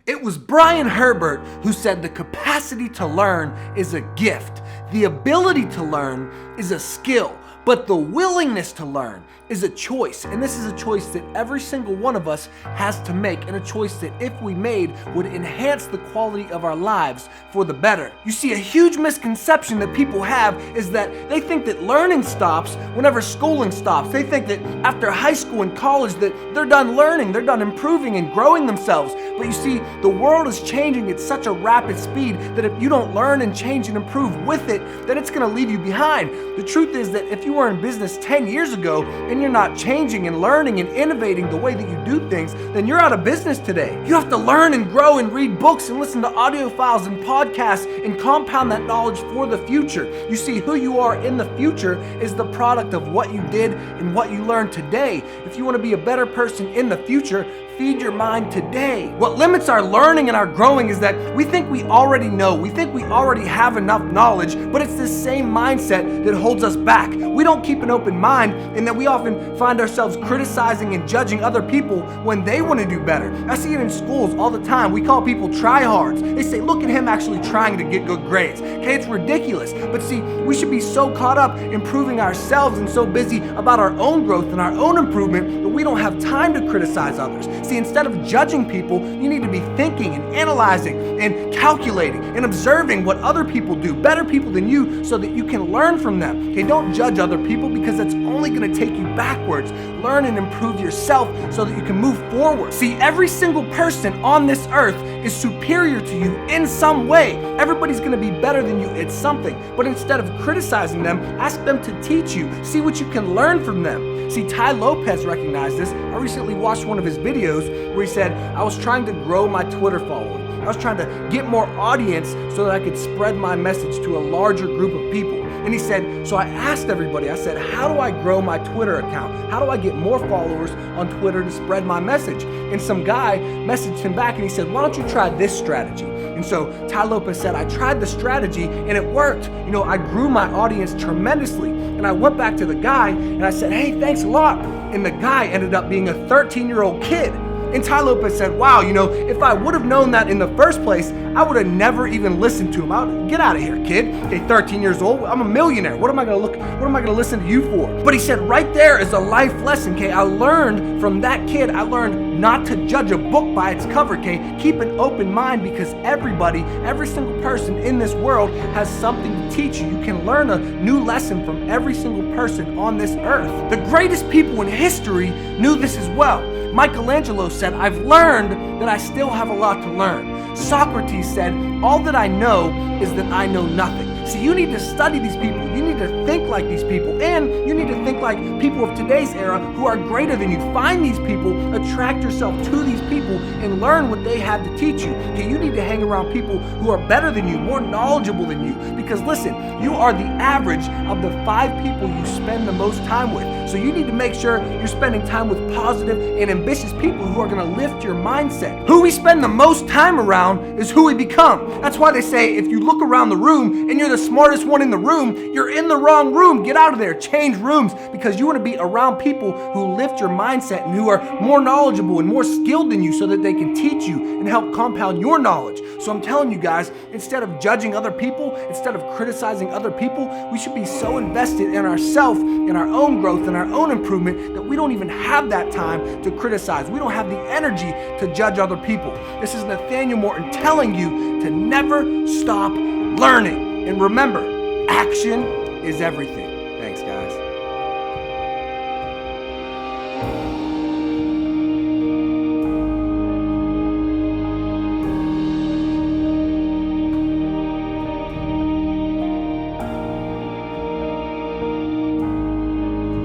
It was Brian Herbert who said the capacity to learn is a gift. The ability to learn is a skill, but the willingness to learn is a choice. And this is a choice that every single one of us has to make, and a choice that if we made would enhance the quality of our lives for the better. You see, a huge misconception that people have is that they think that learning stops whenever schooling stops. They think that after high school and college that they're done learning, they're done improving and growing themselves. But you see, the world is changing at such a rapid speed that if you don't learn and change and improve with it, then it's gonna leave you behind. The truth is that if you were in business 10 years ago and you're not changing and learning and innovating the way that you do things, then you're out of business today. You have to learn and grow and read books and listen to audio files and podcasts and compound that knowledge for the future. You see, who you are in the future is the product of what you did and what you learned today. If you want to be a better person in the future, feed your mind today. What limits our learning and our growing is that we think we already know, we think we already have enough knowledge, but it's this same mindset that holds us back. We don't keep an open mind, and that we often find ourselves criticizing and judging other people when they want to do better. I see it in schools all the time. We call people tryhards. They say, look at him actually trying to get good grades. Okay, it's ridiculous. But see, we should be so caught up improving ourselves and so busy about our own growth and our own improvement that we don't have time to criticize others. See, instead of judging people, you need to be thinking and analyzing and calculating and observing what other people do, better people than you, so that you can learn from them. Okay, don't judge other people because that's only going to take you backwards. Learn and improve yourself so that you can move forward. See, every single person on this earth is superior to you in some way. Everybody's going to be better than you at something, but instead of criticizing them, ask them to teach you. See what you can learn from them. See, Ty Lopez recognized this. I recently watched one of his videos where he said, I was trying to grow my Twitter following. I was trying to get more audience so that I could spread my message to a larger group of people. And he said, so I asked everybody, I said, how do I grow my Twitter account? How do I get more followers on Twitter to spread my message? And some guy messaged him back and he said, why don't you try this strategy? And so Ty Lopez said, I tried the strategy and it worked. You know, I grew my audience tremendously. And I went back to the guy and I said, hey, thanks a lot. And the guy ended up being a 13-year-old kid. And Ty Lopez said, wow, you know, if I would have known that in the first place, I would have never even listened to him. I would, get out of here, kid. Okay, 13 years old, I'm a millionaire. What am I gonna listen to you for? But he said, right there is a life lesson, okay? I learned from that kid, I learned not to judge a book by its cover, okay? Keep an open mind because every single person in this world has something to teach you. You can learn a new lesson from every single person on this earth. The greatest people in history knew this as well. Michelangelo said, I've learned that I still have a lot to learn. Socrates said, all that I know is that I know nothing. See, you need to study these people. You need to think like these people. And you need to think like people of today's era who are greater than you. Find these people, attract yourself to these people, and learn what they have to teach you. Okay, you need to hang around people who are better than you, more knowledgeable than you. Because listen, you are the average of the 5 people you spend the most time with. So you need to make sure you're spending time with positive and ambitious people who are going to lift your mindset. Who we spend the most time around is who we become. That's why they say if you look around the room and you're the smartest one in the room, you're in the wrong room. Get out of there. Change rooms, because you want to be around people who lift your mindset and who are more knowledgeable and more skilled than you so that they can teach you and help compound your knowledge. So I'm telling you guys, instead of judging other people, instead of criticizing other people, we should be so invested in ourselves, in our own growth, in our own improvement that we don't even have that time to criticize. We don't have the energy to judge other people. This is Nathanael Morton telling you to never stop learning. And remember, action is everything.